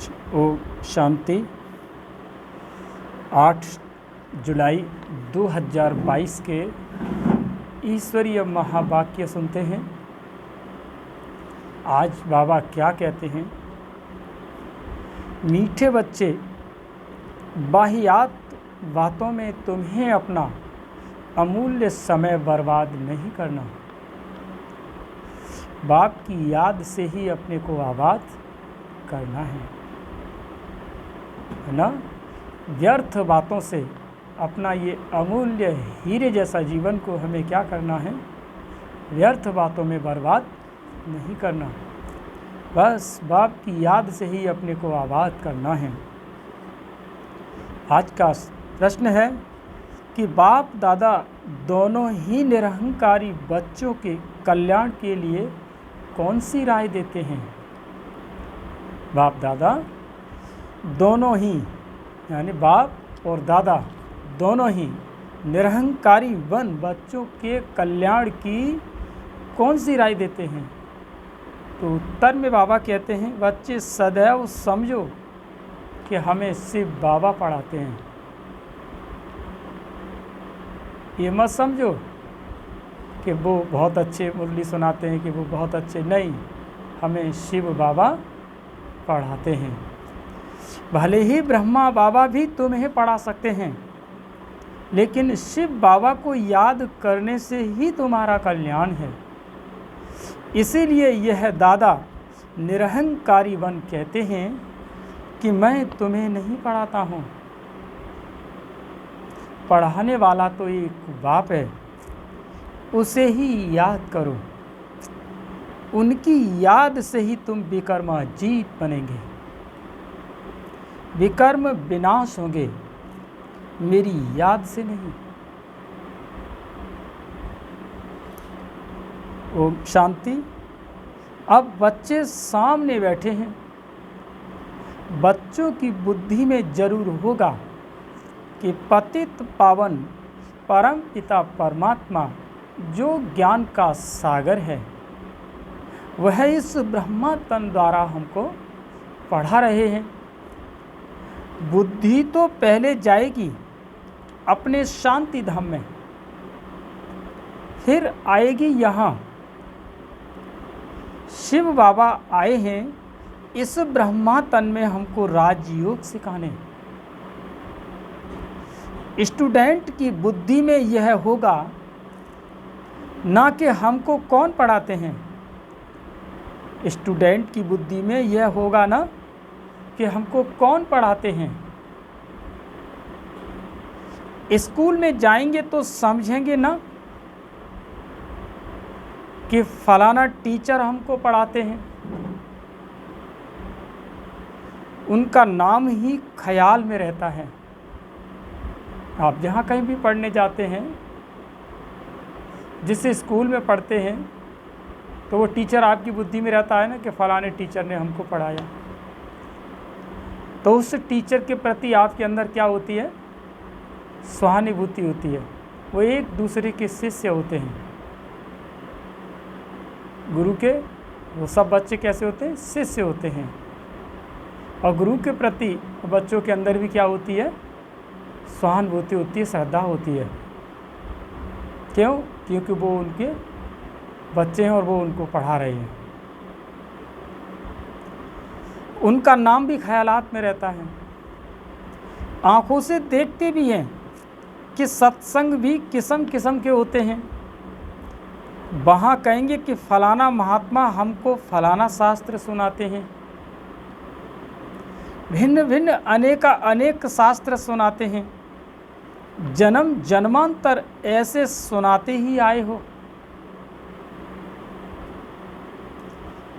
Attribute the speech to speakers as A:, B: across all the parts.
A: ओम शांति। 8 जुलाई 2022 के ईश्वरीय महावाक्य सुनते हैं। आज बाबा क्या कहते हैं? मीठे बच्चे, वाहियात बातों में तुम्हें अपना अमूल्य समय बर्बाद नहीं करना। बाप की याद से ही अपने को आबाद करना है ना। व्यर्थ बातों से अपना ये अमूल्य हीरे जैसा जीवन को हमें क्या करना है? व्यर्थ बातों में बर्बाद नहीं करना। बस बाप की याद से ही अपने को आबाद करना है। आज का प्रश्न है कि बाप दादा दोनों ही निरहंकारी बच्चों के कल्याण के लिए कौन सी राय देते हैं? बाप दादा दोनों ही, यानी बाप और दादा दोनों ही निरहंकारी बच्चों के कल्याण की कौन सी राय देते हैं? तो उत्तर में बाबा कहते हैं, बच्चे सदैव समझो कि हमें शिव बाबा पढ़ाते हैं। ये मत समझो कि वो बहुत अच्छे मुरली सुनाते हैं, कि वो बहुत अच्छे, नहीं, हमें शिव बाबा पढ़ाते हैं। भले ही ब्रह्मा बाबा भी तुम्हें पढ़ा सकते हैं, लेकिन शिव बाबा को याद करने से ही तुम्हारा कल्याण है। इसीलिए यह दादा निरहंकारी वन कहते हैं कि मैं तुम्हें नहीं पढ़ाता हूँ, पढ़ाने वाला तो एक बाप है, उसे ही याद करो। उनकी याद से ही तुम विकर्माजीत बनेंगे, विकर्म विनाश होंगे, मेरी याद से नहीं। ओम शांति। अब बच्चे सामने बैठे हैं। बच्चों की बुद्धि में जरूर होगा कि पतित पावन परम पिता परमात्मा जो ज्ञान का सागर है, वह इस ब्रह्मा तन द्वारा हमको पढ़ा रहे हैं। बुद्धि तो पहले जाएगी अपने शांति धाम में, फिर आएगी यहाँ। शिव बाबा आए हैं इस ब्रह्मा तन में हमको राजयोग सिखाने। स्टूडेंट की बुद्धि में यह होगा ना कि हमको कौन पढ़ाते हैं। स्टूडेंट की बुद्धि में यह होगा ना कि हमको कौन पढ़ाते हैं। स्कूल में जाएंगे तो समझेंगे ना कि फलाना टीचर हमको पढ़ाते हैं। उनका नाम ही ख्याल में रहता है। आप जहाँ कहीं भी पढ़ने जाते हैं, जिस स्कूल में पढ़ते हैं, तो वो टीचर आपकी बुद्धि में रहता है ना कि फलाने टीचर ने हमको पढ़ाया। तो उस टीचर के प्रति आपके अंदर क्या होती है? सहानुभूति होती है। वो एक दूसरे के शिष्य होते हैं। गुरु के वो सब बच्चे कैसे होते हैं? शिष्य होते हैं। और गुरु के प्रति बच्चों के अंदर भी क्या होती है? सहानुभूति होती है, श्रद्धा होती है। क्यों? क्योंकि वो उनके बच्चे हैं और वो उनको पढ़ा रहे हैं। उनका नाम भी ख्यालात में रहता है। आँखों से देखते भी हैं कि सत्संग भी किस्म किस्म के होते हैं। वहाँ कहेंगे कि फलाना महात्मा हमको फलाना शास्त्र सुनाते हैं, भिन्न भिन्न अनेक शास्त्र सुनाते हैं। जन्म जन्मांतर ऐसे सुनाते ही आए हो।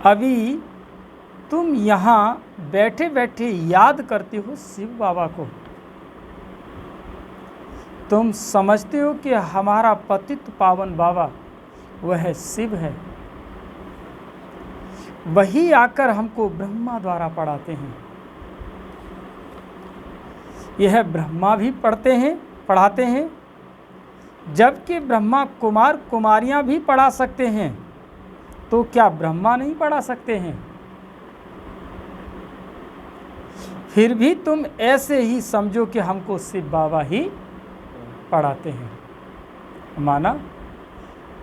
A: अभी तुम यहाँ बैठे बैठे याद करते हो शिव बाबा को। तुम समझते हो कि हमारा पतित पावन बाबा वह शिव है। वही आकर हमको ब्रह्मा द्वारा पढ़ाते हैं। यह ब्रह्मा भी पढ़ाते हैं, जबकि ब्रह्मा कुमार कुमारियां भी पढ़ा सकते हैं, तो क्या ब्रह्मा नहीं पढ़ा सकते हैं? फिर भी तुम ऐसे ही समझो कि हमको शिव बाबा ही पढ़ाते हैं। माना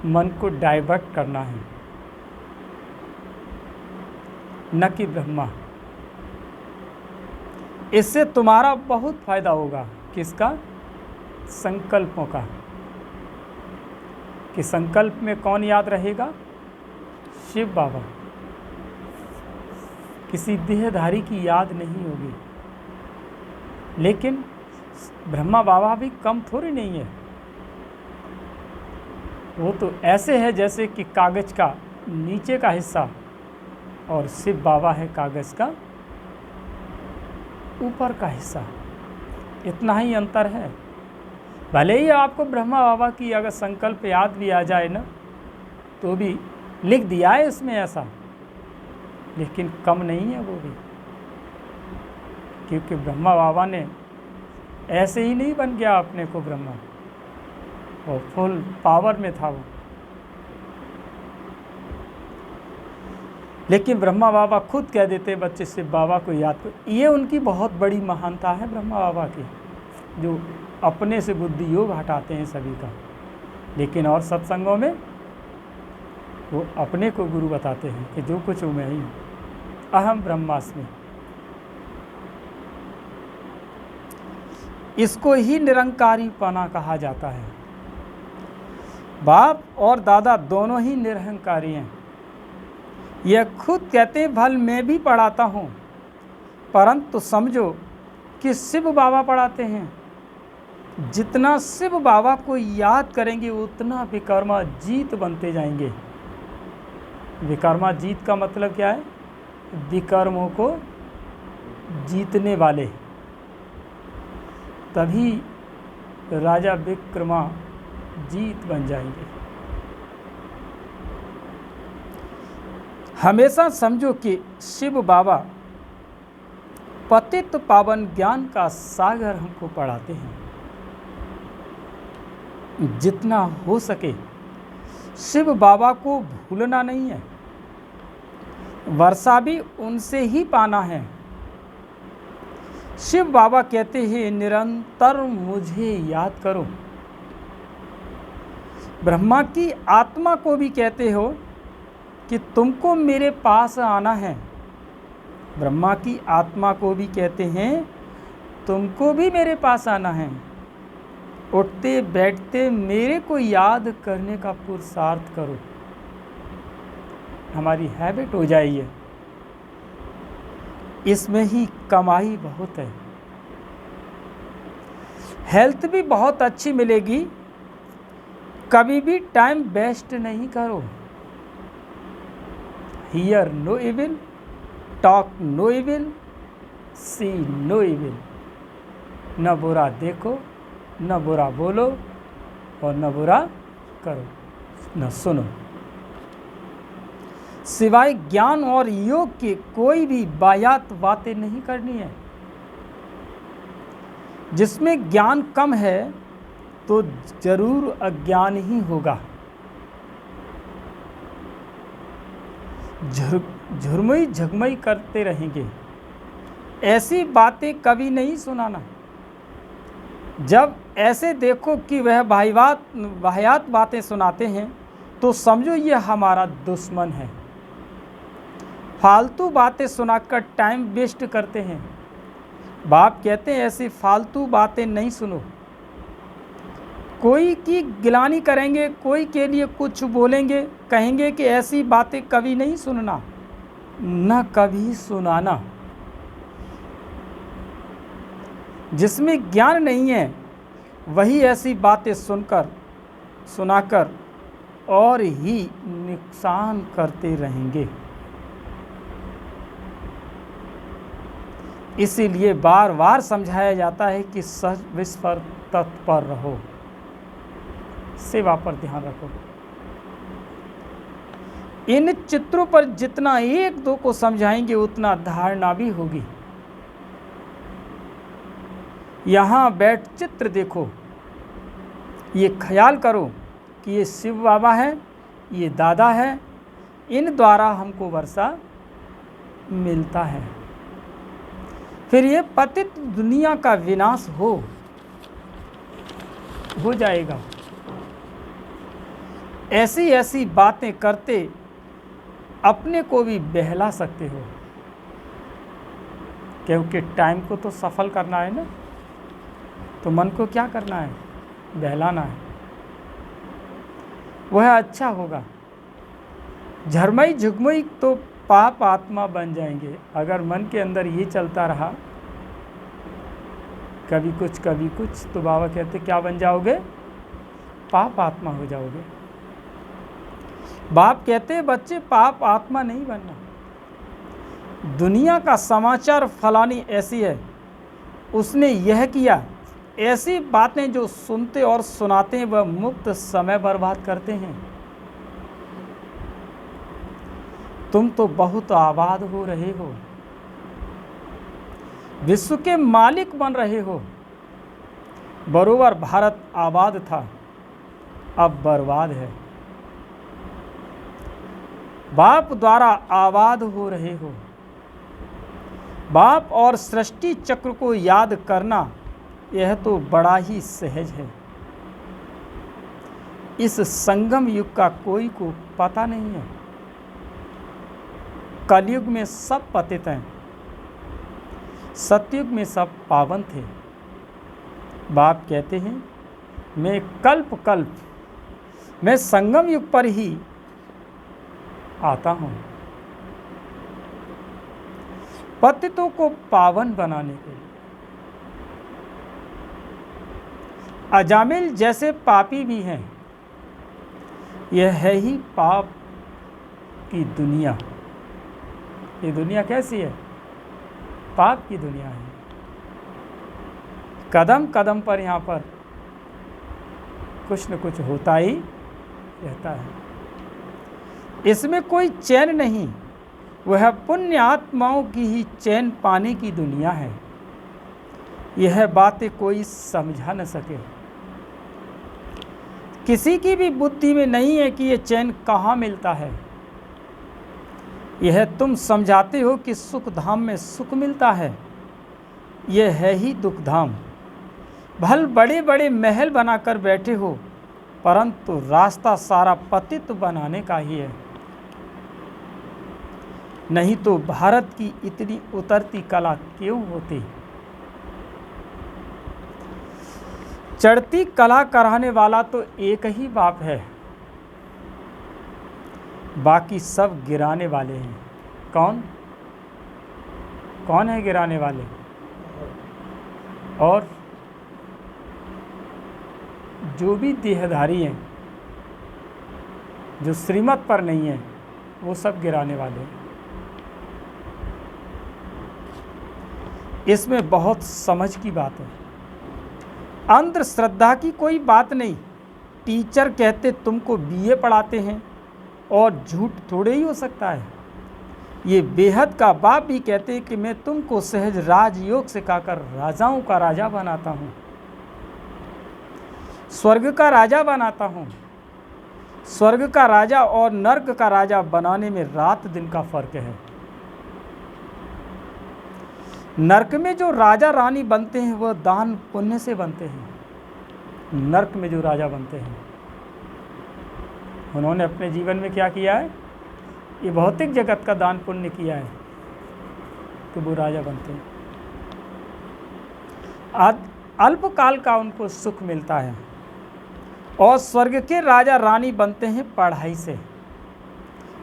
A: मन को डाइवर्ट करना है, न कि ब्रह्मा। इससे तुम्हारा बहुत फायदा होगा। किसका? संकल्पों का। कि संकल्प में कौन याद रहेगा? शिव बाबा। किसी देहधारी की याद नहीं होगी। लेकिन ब्रह्मा बाबा भी कम थोड़ी नहीं है। वो तो ऐसे है जैसे कि कागज का नीचे का हिस्सा, और शिव बाबा है कागज का ऊपर का हिस्सा। इतना ही अंतर है। भले ही आपको ब्रह्मा बाबा की अगर संकल्प याद भी आ जाए ना, तो भी लिख दिया है इसमें ऐसा, लेकिन कम नहीं है वो भी। क्योंकि ब्रह्मा बाबा ने ऐसे ही नहीं बन गया अपने को ब्रह्मा, वो फुल पावर में था वो। लेकिन ब्रह्मा बाबा खुद कह देते बच्चे शिव बाबा को याद करो। ये उनकी बहुत बड़ी महानता है ब्रह्मा बाबा की, जो अपने से बुद्धि योग हटाते हैं सभी का। लेकिन और सत्संगों में वो अपने को गुरु बताते हैं कि जो कुछ हूँ मैं ही हूँ, अहम ब्रह्मास्मि। इसको ही निरंकारीपना कहा जाता है। बाप और दादा दोनों ही निरहंकारी हैं। यह खुद कहते हैं भल मैं भी पढ़ाता हूँ, परंतु समझो कि शिव बाबा पढ़ाते हैं। जितना शिव बाबा को याद करेंगे उतना विकर्मा जीत बनते जाएंगे। विकर्मा जीत का मतलब क्या है? विकर्मों को जीतने वाले। तभी राजा विक्रमा जीत बन जाएंगे। हमेशा समझो कि शिव बाबा पतित पावन ज्ञान का सागर हमको पढ़ाते हैं। जितना हो सके शिव बाबा को भूलना नहीं है। वर्षा भी उनसे ही पाना है। शिव बाबा कहते हैं निरंतर मुझे याद करो। ब्रह्मा की आत्मा को भी कहते हो कि तुमको मेरे पास आना है। ब्रह्मा की आत्मा को भी कहते हैं तुमको भी मेरे पास आना है। उठते बैठते मेरे को याद करने का पुरुषार्थ करो। हमारी हैबिट हो जाए ये। इसमें ही कमाई बहुत है। हेल्थ भी बहुत अच्छी मिलेगी। कभी भी टाइम वेस्ट नहीं करो। Hear no evil, talk no evil, see no evil. न बुरा देखो, न बुरा बोलो और न बुरा करो, न सुनो। सिवाय ज्ञान और योग के कोई भी बायात बातें नहीं करनी है। जिसमें ज्ञान कम है तो जरूर अज्ञान ही होगा। झुरमुई झगमई करते रहेंगे। ऐसी बातें कभी नहीं सुनाना। जब ऐसे देखो कि वह वाहियात बातें सुनाते हैं तो समझो ये हमारा दुश्मन है। फालतू बातें सुनाकर टाइम वेस्ट करते हैं। बाप कहते हैं ऐसी फालतू बातें नहीं सुनो। कोई की गिलानी करेंगे, कोई के लिए कुछ बोलेंगे, कहेंगे कि ऐसी बातें कभी नहीं सुनना, न कभी सुनाना। जिसमें ज्ञान नहीं है वही ऐसी बातें सुनाकर और ही नुकसान करते रहेंगे। इसीलिए बार बार समझाया जाता है कि सर्विस पर तत्पर रहो, सेवा पर ध्यान रखो। इन चित्रों पर जितना एक दो को समझाएंगे उतना धारणा भी होगी। यहाँ बैठ चित्र देखो, ये ख्याल करो कि ये शिव बाबा है, ये दादा है, इन द्वारा हमको वर्षा मिलता है। फिर ये पतित दुनिया का विनाश हो जाएगा। ऐसी ऐसी बातें करते अपने को भी बहला सकते हो, क्योंकि टाइम को तो सफल करना है ना, तो मन को क्या करना है, बहलाना है। वह अच्छा होगा। झरमई झुगमई तो पाप आत्मा बन जाएंगे। अगर मन के अंदर ये चलता रहा कभी कुछ, तो बाबा कहते क्या बन जाओगे, पाप आत्मा हो जाओगे। बाप कहते बच्चे पाप आत्मा नहीं बनना। दुनिया का समाचार फलानी ऐसी है, उसने यह किया, ऐसी बातें जो सुनते और सुनाते हैं वह मुक्त समय बर्बाद करते हैं। तुम तो बहुत आबाद हो रहे हो, विश्व के मालिक बन रहे हो। बरोबर भारत आबाद था, अब बर्बाद है। बाप द्वारा आबाद हो रहे हो। बाप और सृष्टि चक्र को याद करना यह तो बड़ा ही सहज है। इस संगम युग का कोई को पता नहीं है। कलयुग में सब पतित हैं, सतयुग में सब पावन थे। बाप कहते हैं मैं कल्प मैं संगम युग पर ही आता हूं, पतितों को पावन बनाने के लिए। अजामिल जैसे पापी भी हैं। यह है ही पाप की दुनिया। ये दुनिया कैसी है, पाप की दुनिया है। कदम कदम पर यहाँ पर कुछ न कुछ होता ही रहता है। इसमें कोई चैन नहीं। वह पुण्य आत्माओं की ही चैन पाने की दुनिया है। यह बातें कोई समझा न सके। किसी की भी बुद्धि में नहीं है कि यह चैन कहाँ मिलता है। यह तुम समझाते हो कि सुख धाम में सुख मिलता है, यह है ही दुख धाम। भल बड़े बड़े महल बनाकर बैठे हो, परंतु रास्ता सारा पतित बनाने का ही है। नहीं तो भारत की इतनी उतरती कला क्यों होती। चढ़ती कला कराने वाला तो एक ही बाप है, बाकी सब गिराने वाले हैं। कौन कौन है गिराने वाले? और जो भी देहधारी हैं, जो श्रीमत पर नहीं है, वो सब गिराने वाले हैं। इसमें बहुत समझ की बात है। अंधश्रद्धा की कोई बात नहीं। टीचर कहते तुमको बीए पढ़ाते हैं और झूठ थोड़े ही हो सकता है। ये बेहद का बाप भी कहते हैं कि मैं तुमको सहज राजयोग सिखाकर राजाओं का राजा बनाता हूँ, स्वर्ग का राजा बनाता हूँ। स्वर्ग का राजा और नर्क का राजा बनाने में रात दिन का फर्क है। नर्क में जो राजा रानी बनते हैं वह दान पुण्य से बनते हैं। नर्क में जो राजा बनते हैं उन्होंने अपने जीवन में क्या किया है, ये भौतिक जगत का दान पुण्य किया है, तो वो राजा बनते हैं। अल्पकाल का उनको सुख मिलता है। और स्वर्ग के राजा रानी बनते हैं पढ़ाई से।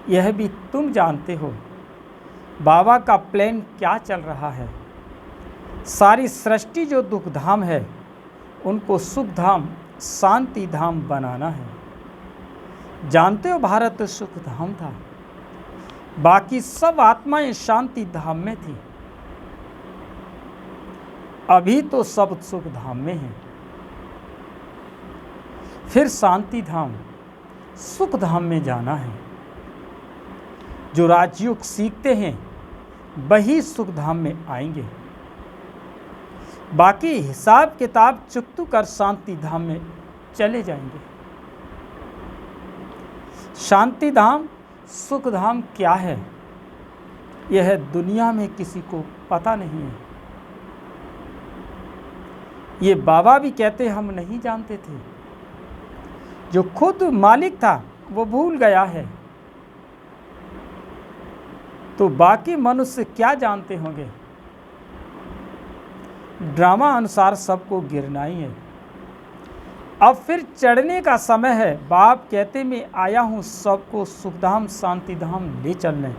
A: यह भी तुम जानते हो बाबा का प्लान क्या चल रहा है। सारी सृष्टि जो दुख धाम है उनको सुख धाम शांति धाम बनाना है। जानते हो भारत सुख धाम था, बाकी सब आत्माएं शांति धाम में थी। अभी तो सब सुख धाम में हैं। फिर शांति धाम सुख धाम में जाना है। जो राजयोग सीखते हैं वही सुख धाम में आएंगे। बाकी हिसाब किताब चुकतू कर शांति धाम में चले जाएंगे। शांति धाम सुख धाम क्या है, यह दुनिया में किसी को पता नहीं है। ये बाबा भी कहते हम नहीं जानते थे। जो खुद मालिक था वो भूल गया है, तो बाकी मनुष्य क्या जानते होंगे। ड्रामा अनुसार सबको गिरना ही है। अब फिर चढ़ने का समय है। बाप कहते मैं आया हूँ सबको सुखधाम शांतिधाम ले चलने।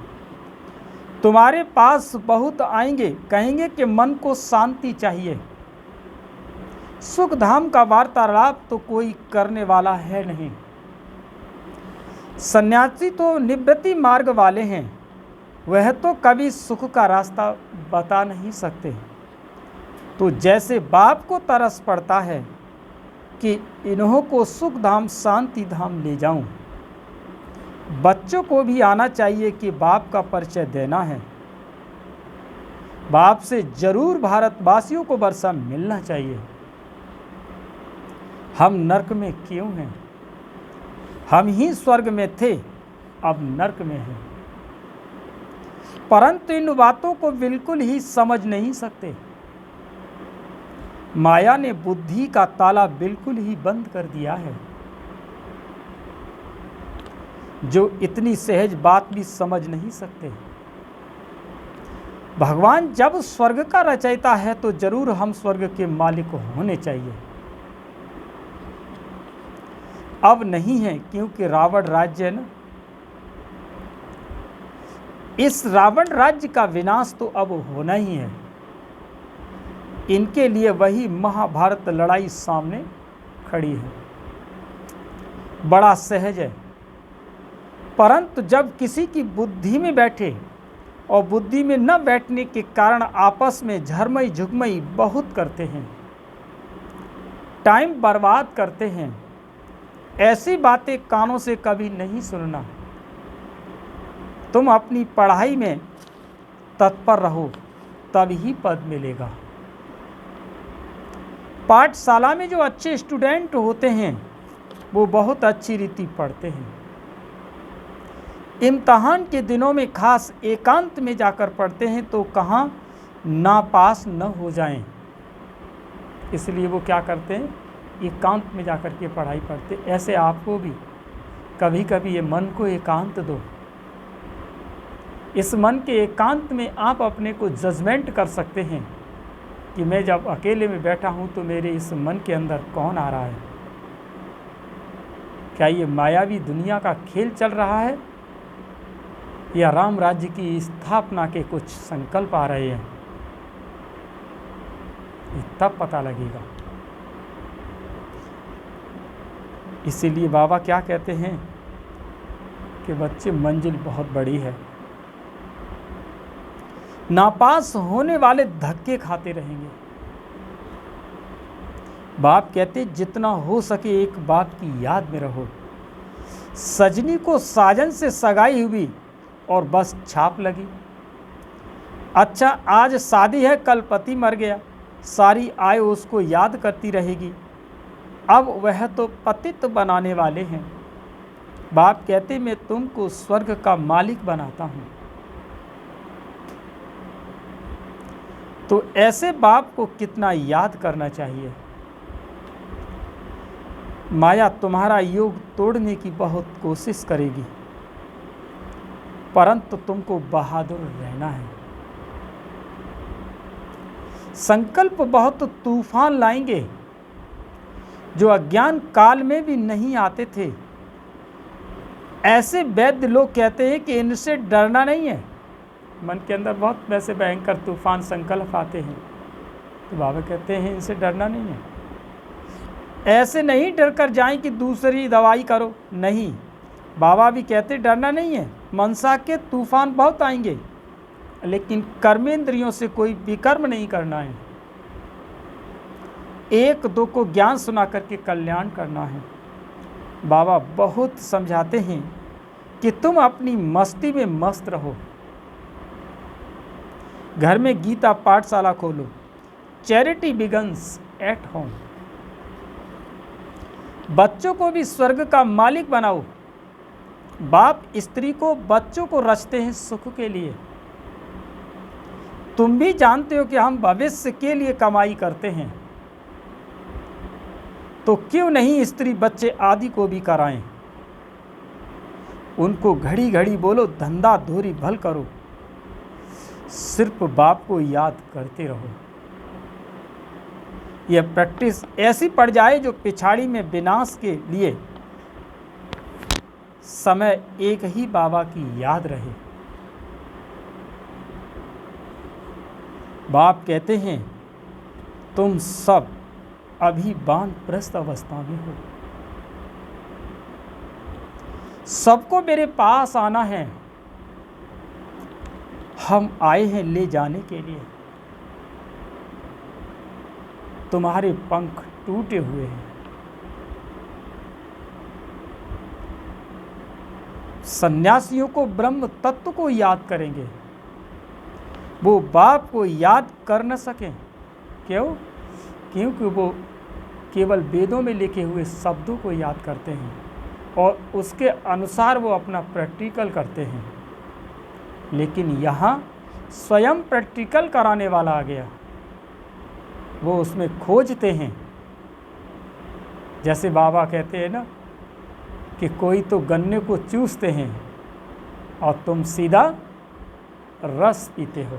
A: तुम्हारे पास बहुत आएंगे, कहेंगे कि मन को शांति चाहिए। सुखधाम का वार्तालाप तो कोई करने वाला है नहीं। सन्यासी तो निवृत्ति मार्ग वाले हैं, वह तो कभी सुख का रास्ता बता नहीं सकते। तो जैसे बाप को तरस पड़ता है कि इन्हों को सुख धाम शांति धाम ले जाऊं, बच्चों को भी आना चाहिए कि बाप का परिचय देना है। बाप से जरूर भारतवासियों को वर्षा मिलना चाहिए। हम नरक में क्यों हैं? हम ही स्वर्ग में थे, अब नरक में हैं। परंतु इन बातों को बिल्कुल ही समझ नहीं सकते। माया ने बुद्धि का ताला बिल्कुल ही बंद कर दिया है। जो इतनी सहज बात भी समझ नहीं सकते। भगवान जब स्वर्ग का रचयिता है तो जरूर हम स्वर्ग के मालिक होने चाहिए। अब नहीं है, क्योंकि रावण राज्य है ना। इस रावण राज्य का विनाश तो अब होना ही है। इनके लिए वही महाभारत लड़ाई सामने खड़ी है। बड़ा सहज है, परंतु जब किसी की बुद्धि में बैठे और बुद्धि में न बैठने के कारण आपस में झरमई झुगमई बहुत करते हैं, टाइम बर्बाद करते हैं। ऐसी बातें कानों से कभी नहीं सुनना। तुम अपनी पढ़ाई में तत्पर रहो, तब ही पद मिलेगा। पाठशाला में जो अच्छे स्टूडेंट होते हैं वो बहुत अच्छी रीति पढ़ते हैं। इम्तहान के दिनों में खास एकांत में जाकर पढ़ते हैं तो कहाँ नापास न हो जाएं, इसलिए वो क्या करते हैं, एकांत में जाकर के पढ़ाई पढ़ते। ऐसे आपको भी कभी कभी ये मन को एकांत दो। इस मन के एकांत में आप अपने को जजमेंट कर सकते हैं कि मैं जब अकेले में बैठा हूँ तो मेरे इस मन के अंदर कौन आ रहा है। क्या ये मायावी दुनिया का खेल चल रहा है या राम राज्य की स्थापना के कुछ संकल्प आ रहे हैं, ये तब पता लगेगा। इसीलिए बाबा क्या कहते हैं कि बच्चे मंजिल बहुत बड़ी है। नापास होने वाले धक्के खाते रहेंगे। बाप कहते जितना हो सके एक बात की याद में रहो। सजनी को साजन से सगाई हुई और बस छाप लगी। अच्छा आज शादी है, कल पति मर गया, सारी आयु उसको याद करती रहेगी। अब वह तो पतित बनाने वाले हैं। बाप कहते मैं तुमको स्वर्ग का मालिक बनाता हूँ। तो ऐसे बाप को कितना याद करना चाहिए। माया तुम्हारा योग तोड़ने की बहुत कोशिश करेगी, परंतु तुमको बहादुर रहना है। संकल्प बहुत तूफान लाएंगे जो अज्ञान काल में भी नहीं आते थे। ऐसे वैद्य लोग कहते हैं कि इनसे डरना नहीं है। मन के अंदर बहुत वैसे भयंकर तूफान संकल्प आते हैं, तो बाबा कहते हैं इनसे डरना नहीं है। ऐसे नहीं डर कर जाएं कि दूसरी दवाई करो, नहीं। बाबा भी कहते डरना नहीं है। मनसा के तूफान बहुत आएंगे, लेकिन कर्मेंद्रियों से कोई विकर्म नहीं करना है। एक दो को ज्ञान सुना करके कल्याण करना है। बाबा बहुत समझाते हैं कि तुम अपनी मस्ती में मस्त रहो। घर में गीता पाठशाला खोलो। Charity begins at home. बच्चों को भी स्वर्ग का मालिक बनाओ। बाप स्त्री को बच्चों को रचते हैं सुख के लिए। तुम भी जानते हो कि हम भविष्य के लिए कमाई करते हैं। तो क्यों नहीं स्त्री बच्चे आदि को भी कराएं। उनको घड़ी घड़ी बोलो धंधा धूरी भल करो, सिर्फ बाप को याद करते रहो। यह प्रैक्टिस ऐसी पड़ जाए जो पिछाड़ी में विनाश के लिए समय एक ही बाबा की याद रहे। बाप कहते हैं तुम सब अभी वानप्रस्थ अवस्था में हो, सबको मेरे पास आना है। हम आए हैं ले जाने के लिए। तुम्हारे पंख टूटे हुए हैं। सन्यासियों को ब्रह्म तत्व को याद करेंगे, वो बाप को याद कर न सकें। क्यों? क्योंकि वो केवल वेदों में लिखे हुए शब्दों को याद करते हैं और उसके अनुसार वो अपना प्रैक्टिकल करते हैं। लेकिन यहाँ स्वयं प्रैक्टिकल कराने वाला आ गया, वो उसमें खोजते हैं। जैसे बाबा कहते हैं ना कि कोई तो गन्ने को चूसते हैं और तुम सीधा रस पीते हो।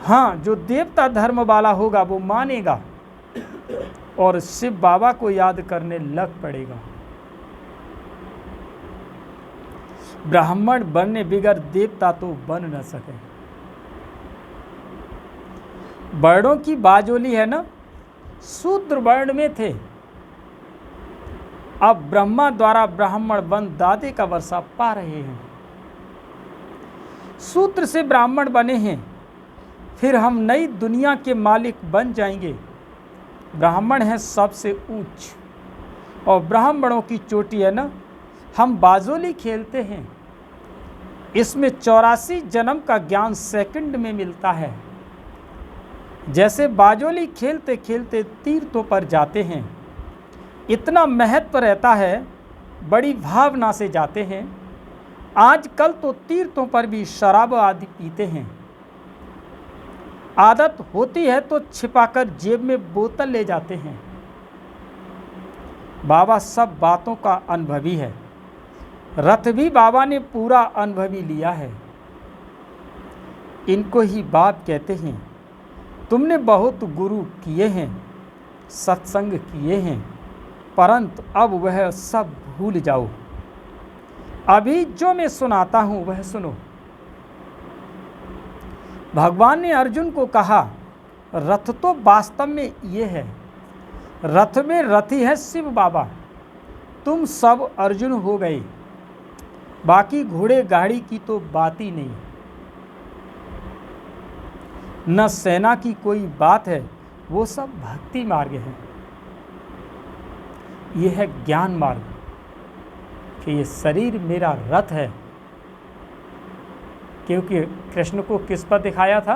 A: हाँ, जो देवता धर्म वाला होगा वो मानेगा और शिव बाबा को याद करने लग पड़ेगा। ब्राह्मण बनने बिगर देवता तो बन न सके। वर्णों की बाजोली है ना, शूद्र वर्ण में थे, अब ब्रह्मा द्वारा ब्राह्मण बन दादे का वर्षा पा रहे हैं। शूद्र से ब्राह्मण बने हैं, फिर हम नई दुनिया के मालिक बन जाएंगे। ब्राह्मण है सबसे ऊंच और ब्राह्मणों की चोटी है ना। हम बाजोली खेलते हैं, इसमें 84 जन्म का ज्ञान सेकंड में मिलता है। जैसे बाजोली खेलते खेलते तीर्थों पर जाते हैं, इतना महत्व रहता है, बड़ी भावना से जाते हैं। आजकल तो तीर्थों पर भी शराब आदि पीते हैं। आदत होती है तो छिपाकर जेब में बोतल ले जाते हैं। बाबा सब बातों का अनुभवी है। रथ भी बाबा ने पूरा अनुभवी लिया है। इनको ही बाप कहते हैं तुमने बहुत गुरु किए हैं, सत्संग किए हैं, परंतु अब वह सब भूल जाओ। अभी जो मैं सुनाता हूं वह सुनो। भगवान ने अर्जुन को कहा, रथ तो वास्तव में ये है, रथ में रथी है शिव बाबा। तुम सब अर्जुन हो गए, बाकी घोड़े गाड़ी की तो बात ही नहीं। न सेना की कोई बात है, वो सब भक्ति मार्ग है। यह है ज्ञान मार्ग कि ये शरीर मेरा रथ है। क्योंकि कृष्ण को किस पर दिखाया था?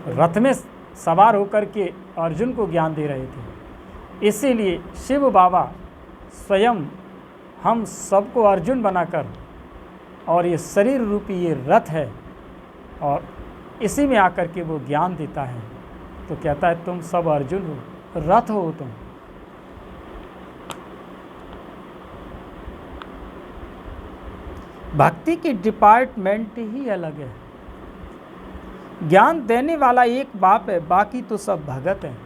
A: रथ में सवार होकर के अर्जुन को ज्ञान दे रहे थे। इसीलिए शिव बाबा स्वयं हम सबको अर्जुन बनाकर, और ये शरीर रूपी ये रथ है, और इसी में आकर के वो ज्ञान देता है। तो कहता है तुम सब अर्जुन हो, रथ हो तुम। भक्ति की डिपार्टमेंट ही अलग है। ज्ञान देने वाला एक बाप है, बाकी तो सब भगत हैं।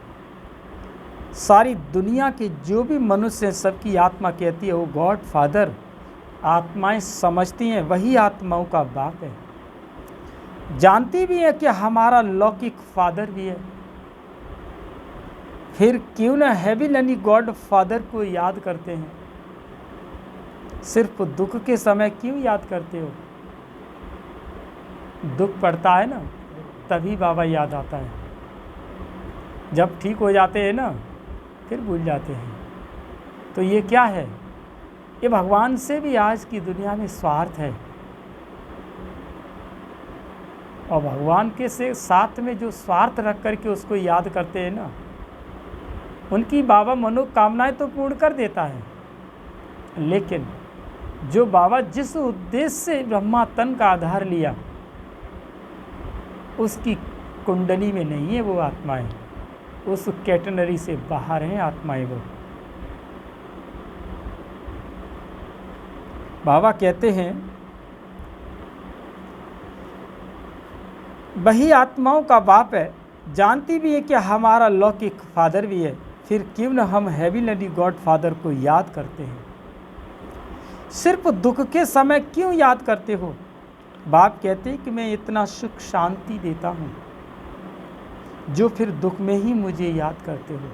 A: सारी दुनिया के जो भी मनुष्य हैं, सबकी आत्मा कहती है वो गॉड फादर। आत्माएं समझती हैं वही आत्माओं का बाप है। जानती भी है कि हमारा लौकिक फादर भी है। फिर क्यों न हेविलनी गॉड फादर को याद करते हैं? सिर्फ दुख के समय क्यों याद करते हो? दुख पड़ता है ना, तभी बाबा याद आता है। जब ठीक हो जाते हैं ना, फिर भूल जाते हैं। तो ये क्या है? ये भगवान से भी आज की दुनिया में स्वार्थ है। और भगवान के से साथ में जो स्वार्थ रख करके उसको याद करते हैं ना, उनकी बाबा मनोकामनाएं तो पूर्ण कर देता है। लेकिन जो बाबा जिस उद्देश्य से ब्रह्मा तन का आधार लिया, उसकी कुंडली में नहीं है वो आत्माएं, उस कैटेगरी से बाहर हैं आत्माएं वो। बाबा कहते हैं वही आत्माओं का बाप है, जानती भी है कि हमारा लौकिक फादर भी है, फिर क्यों न हम हेवनली गॉड फादर को याद करते हैं। सिर्फ दुख के समय क्यों याद करते हो? बाप कहते हैं कि मैं इतना सुख शांति देता हूँ जो फिर दुख में ही मुझे याद करते हो।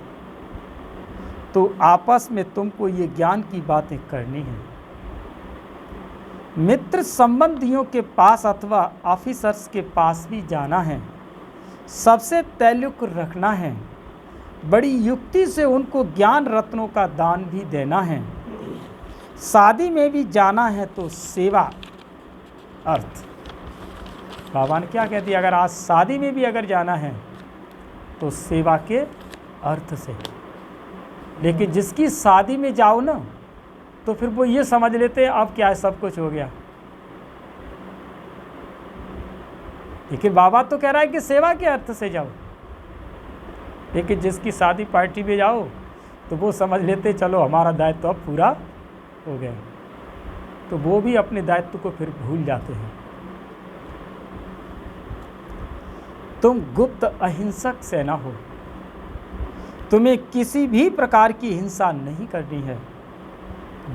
A: तो आपस में तुमको ये ज्ञान की बातें करनी हैं। मित्र संबंधियों के पास अथवा ऑफिसर्स के पास भी जाना है, सबसे तल्लुक रखना है, बड़ी युक्ति से उनको ज्ञान रत्नों का दान भी देना है। शादी में भी जाना है तो सेवा अर्थ। बाबा ने क्या कह दिया, अगर आज शादी में भी अगर जाना है तो सेवा के अर्थ से। लेकिन जिसकी शादी में जाओ ना तो फिर वो ये समझ लेते हैं अब क्या है, सब कुछ हो गया। लेकिन बाबा तो कह रहा है कि सेवा के अर्थ से जाओ। लेकिन जिसकी शादी पार्टी में जाओ तो वो समझ लेते चलो हमारा दायित्व तो अब पूरा हो गया, तो वो भी अपने दायित्व को फिर भूल जाते हैं। तुम गुप्त अहिंसक सेना हो, तुम्हें किसी भी प्रकार की हिंसा नहीं करनी है,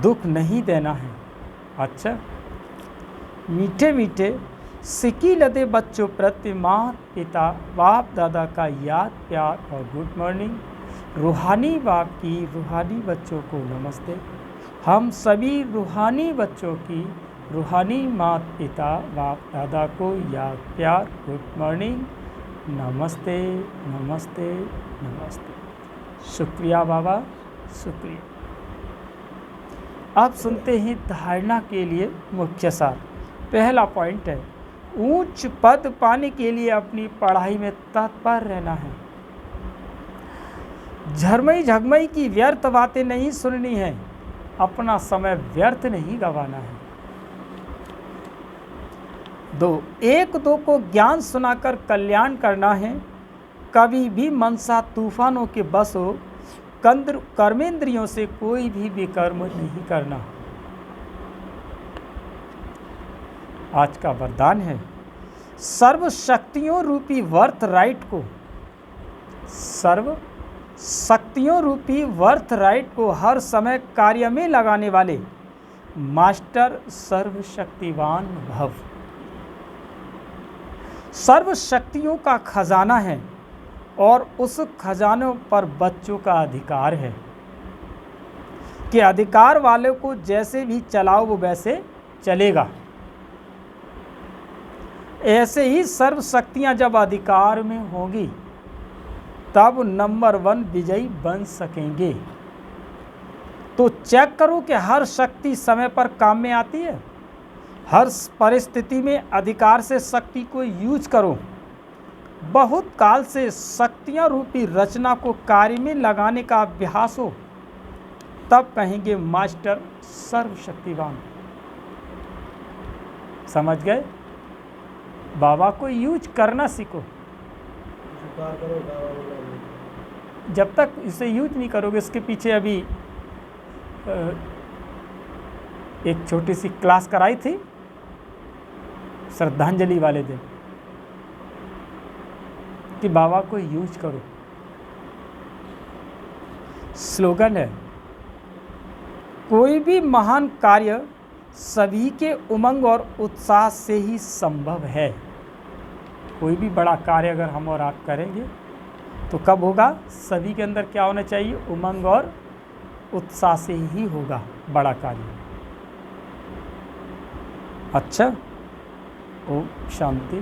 A: दुख नहीं देना है। अच्छा, मीठे मीठे सिकी लदे बच्चों प्रति माँ पिता बाप दादा का याद प्यार और गुड मॉर्निंग। रूहानी बाप की रूहानी बच्चों को नमस्ते। हम सभी रूहानी बच्चों की रूहानी माँ पिता बाप दादा को याद प्यार गुड मॉर्निंग, नमस्ते नमस्ते नमस्ते। शुक्रिया बाबा, शुक्रिया। अब सुनते हैं धारणा के लिए मुख्य सार। पहला पॉइंट है, ऊंच पद पाने के लिए अपनी पढ़ाई में तत्पर रहना है। झरमई झगमई की व्यर्थ बातें नहीं सुननी है, अपना समय व्यर्थ नहीं गंवाना है। एक दो को ज्ञान सुनाकर कल्याण करना है। कभी भी मनसा तूफानों के बस हो, कर्मेंद्रियों से कोई भी विकर्म नहीं करना। आज का वरदान है, सर्व शक्तियों रूपी वर्थ राइट को, सर्व शक्तियों रूपी वर्थ राइट को हर समय कार्य में लगाने वाले मास्टर सर्वशक्तिवान भव। सर्व शक्तियों का खजाना है और उस खजानों पर बच्चों का अधिकार है कि अधिकार वाले को जैसे भी चलाओ वो वैसे चलेगा। ऐसे ही सर्व शक्तियाँ जब अधिकार में होंगी तब नंबर 1 विजयी बन सकेंगे। तो चेक करो कि हर शक्ति समय पर काम में आती है। हर परिस्थिति में अधिकार से शक्ति को यूज करो। बहुत काल से शक्तियाँ रूपी रचना को कार्य में लगाने का अभ्यास हो, तब कहेंगे मास्टर सर्वशक्तिवान। समझ गए? बाबा को यूज करना सीखो। जब तक इसे यूज नहीं करोगे, इसके पीछे अभी एक छोटी सी क्लास कराई थी श्रद्धांजलि वाले दिन कि बाबा को यूज करो। स्लोगन है, कोई भी महान कार्य सभी के उमंग और उत्साह से ही संभव है। कोई भी बड़ा कार्य अगर हम और आप करेंगे तो कब होगा? सभी के अंदर क्या होना चाहिए? उमंग और उत्साह से ही होगा बड़ा कार्य। अच्छा, ओम शांति।